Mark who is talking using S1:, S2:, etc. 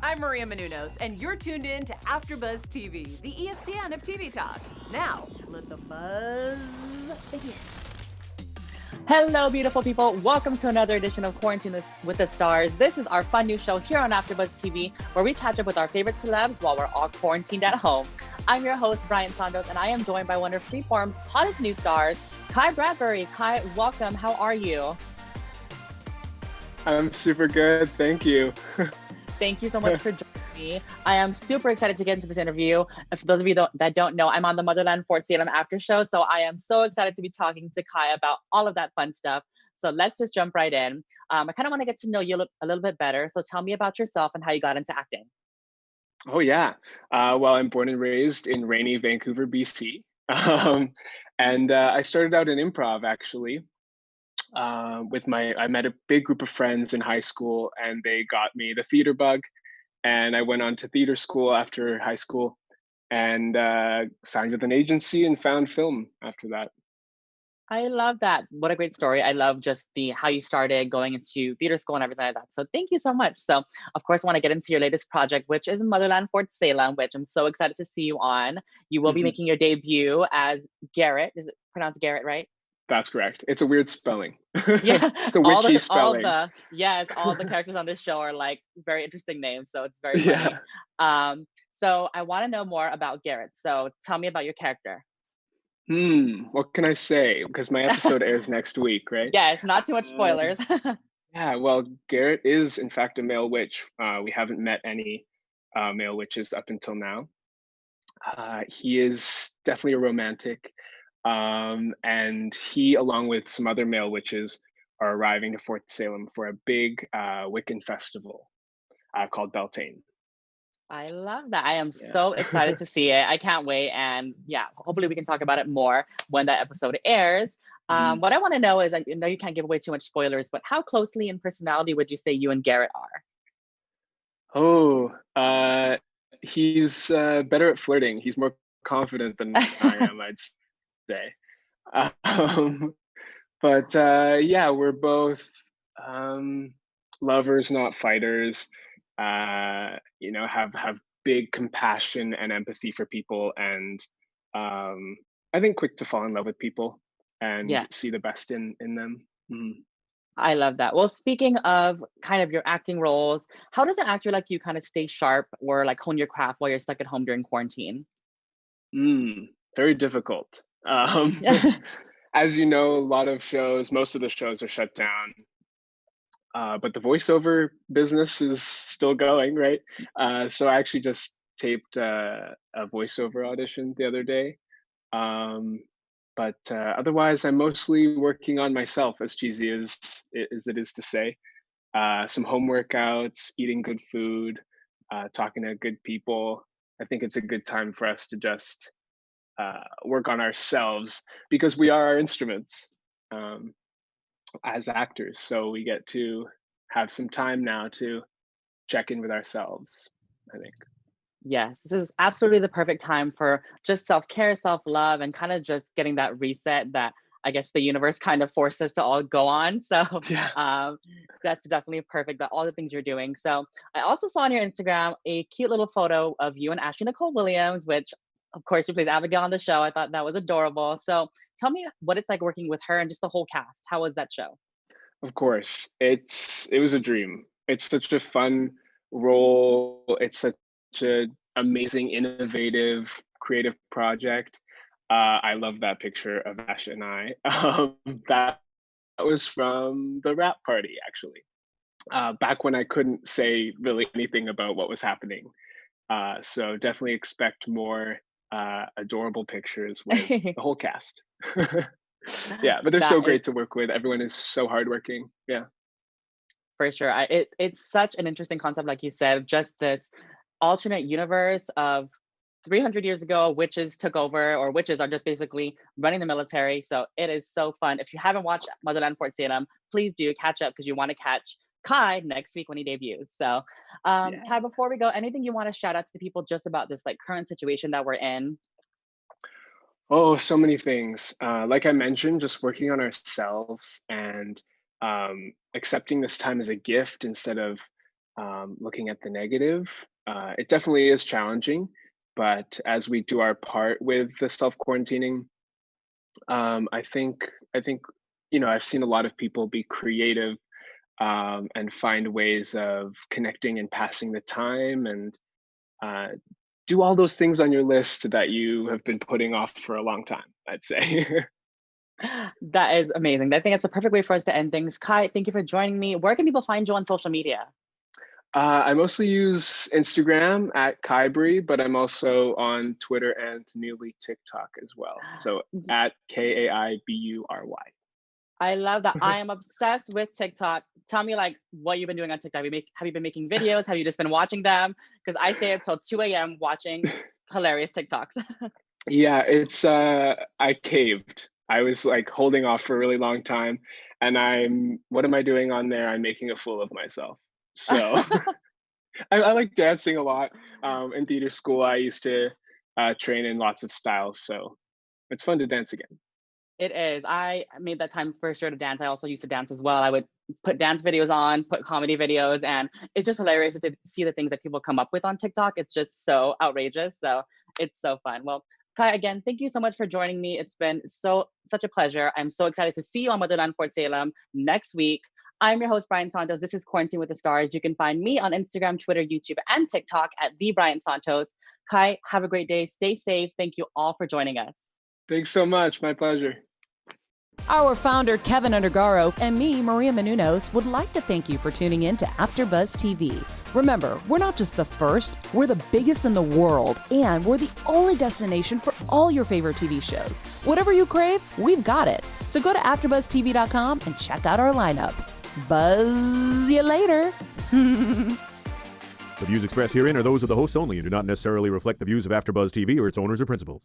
S1: I'm Maria Menounos, and you're tuned in to AfterBuzz TV, the ESPN of TV talk. Now, let the buzz begin.
S2: Hello, beautiful people. Welcome to another edition of Quarantine with the Stars. This is our fun new show here on AfterBuzz TV, where we catch up with our favorite celebs while we're all quarantined at home. I'm your host, Brian Santos, and I am joined by one of Freeform's hottest new stars, Kai Bradbury. Kai, welcome. How are you?
S3: I'm super good. Thank you.
S2: Thank you so much for joining me. I am super excited to get into this interview. And for those of you that don't know, I'm on the Motherland Fort Salem after show. So I am so excited to be talking to Kai about all of that fun stuff. So let's just jump right in. I kind of want to get to know you a little bit better. So tell me about yourself and how you got into acting.
S3: Oh yeah. Well, I'm born and raised in rainy Vancouver, BC, and I started out in improv actually. I met a big group of friends in high school, and they got me the theater bug, and I went on to theater school after high school, and signed with an agency and found film after that.
S2: I love that. What a great story. I love just the how you started going into theater school and everything like that. So thank you so much. So of course I want to get into your latest project, which is Motherland Fort Salem, which I'm so excited to see you on. You will be
S3: Mhm.
S2: making your debut as Garrett. Is it pronounced Garrett, right?
S3: That's correct. It's a weird spelling.
S2: Yeah.
S3: It's a witchy spelling.
S2: All the characters on this show are like very interesting names. So it's very funny.
S3: Yeah.
S2: So I want to know more about Garrett. So tell me about your character.
S3: What can I say? Because my episode airs next week, right?
S2: Yes, not too much
S3: Um,
S2: spoilers.
S3: Yeah, well, Garrett is in fact a male witch. We haven't met any male witches up until now. He is definitely a romantic, and he, along with some other male witches, are arriving to Fort Salem for a big Wiccan festival called Beltane.
S2: I love that. I am
S3: Yeah.
S2: so excited to see it. I can't wait. And yeah, hopefully we can talk about it more when that episode airs.
S3: Mhm.
S2: What I want to know is, I know you can't give away too much spoilers, but how closely in personality would you say you and Garrett are?
S3: Oh, he's better at flirting. He's more confident than I am, I'd say. Um, But yeah, we're both um, lovers, not fighters. Have big compassion and empathy for people, and um, I think quick to fall in love with people and
S2: Yeah,
S3: see the best in them. Mhm.
S2: I love that. Well, speaking of kind of your acting roles, how does an actor like you kind of stay sharp or like hone your craft while you're stuck at home during quarantine?
S3: Mm, very difficult. Um,
S2: Yeah.
S3: as you know, most of the shows are shut down. But the voiceover business is still going, right? So I actually just taped a voiceover audition the other day. Um, but otherwise, I'm mostly working on myself, as cheesy as it is to say. Some home workouts, eating good food, talking to good people. I think it's a good time for us to just work on ourselves because we are our instruments. Um, as actors. So we get to have some time now to check in with ourselves, I think.
S2: Yes, this is absolutely the perfect time for just self-care, self-love, and kind of just getting that reset that I guess the universe kind of forced us to all go on. So
S3: Yeah.
S2: um, that's definitely perfect. That all the things you're doing. So I also saw on your Instagram a cute little photo of you and Ashley Nicole Williams, which of course she plays Abigail on the show. I thought that was adorable. So tell me what it's like working with her and just the whole cast. How was that show?
S3: Of course. It was a dream. It's such a fun role. It's such a amazing, innovative, creative project. I love that picture of Ash and I. That was from the rap party, actually. Back when I couldn't say really anything about what was happening. So definitely expect more adorable pictures with the whole cast. Yeah, but they're
S2: That
S3: so
S2: is
S3: great to work with. Everyone is so hardworking. Yeah.
S2: for sure. It's such an interesting concept, like you said, just this alternate universe of 300 years ago, witches took over, or witches are just basically running the military. So it is so fun. If you haven't watched Motherland Fort Salem, please do catch up because you want to catch Kai next week when he debuts. So, Kai,
S3: Yeah.
S2: before we go, anything you want to shout out to the people just about this like current situation that we're in?
S3: Oh, so many things. Like I mentioned, just working on ourselves and accepting this time as a gift instead of looking at the negative. It definitely is challenging, but as we do our part with the self-quarantining, I think I've seen a lot of people be creative, and find ways of connecting and passing the time, and uh, do all those things on your list that you have been putting off for a long time, I'd say.
S2: That is amazing. I think that's the perfect way for us to end things. Kai, thank you for joining me. Where can people find you on social media?
S3: I mostly use Instagram at Kybri, but I'm also on Twitter and newly TikTok as well. So at KAIBURY.
S2: I love that. I am obsessed with TikTok. Tell me like what you've been doing on TikTok. Have you been making videos? Have you just been watching them? Because I stay up till 2 a.m. watching hilarious TikToks.
S3: Yeah, it's I caved. I was like holding off for a really long time, and what am I doing on there? I'm making a fool of myself. So I like dancing a lot. In theater school, I used to train in lots of styles, so it's fun to dance again.
S2: It is. I made that time for sure to dance. I also used to dance as well. I would put dance videos on, put comedy videos, and it's just hilarious to see the things that people come up with on TikTok. It's just so outrageous. So it's so fun. Well, Kai, again, thank you so much for joining me. It's been such a pleasure. I'm so excited to see you on Motherland, Fort Salem next week. I'm your host, Brian Santos. This is Quarantine with the Stars. You can find me on Instagram, Twitter, YouTube, and TikTok at the Brian Santos. Kai, have a great day. Stay safe. Thank you all for joining us.
S3: Thanks so much. My pleasure.
S1: Our founder, Kevin Undergaro, and me, Maria Menounos, would like to thank you for tuning in to AfterBuzz TV. Remember, we're not just the first, we're the biggest in the world, and we're the only destination for all your favorite TV shows. Whatever you crave, we've got it. So go to AfterBuzzTV.com and check out our lineup. Buzz you later.
S4: The views expressed herein are those of the hosts only and do not necessarily reflect the views of AfterBuzz TV or its owners or principals.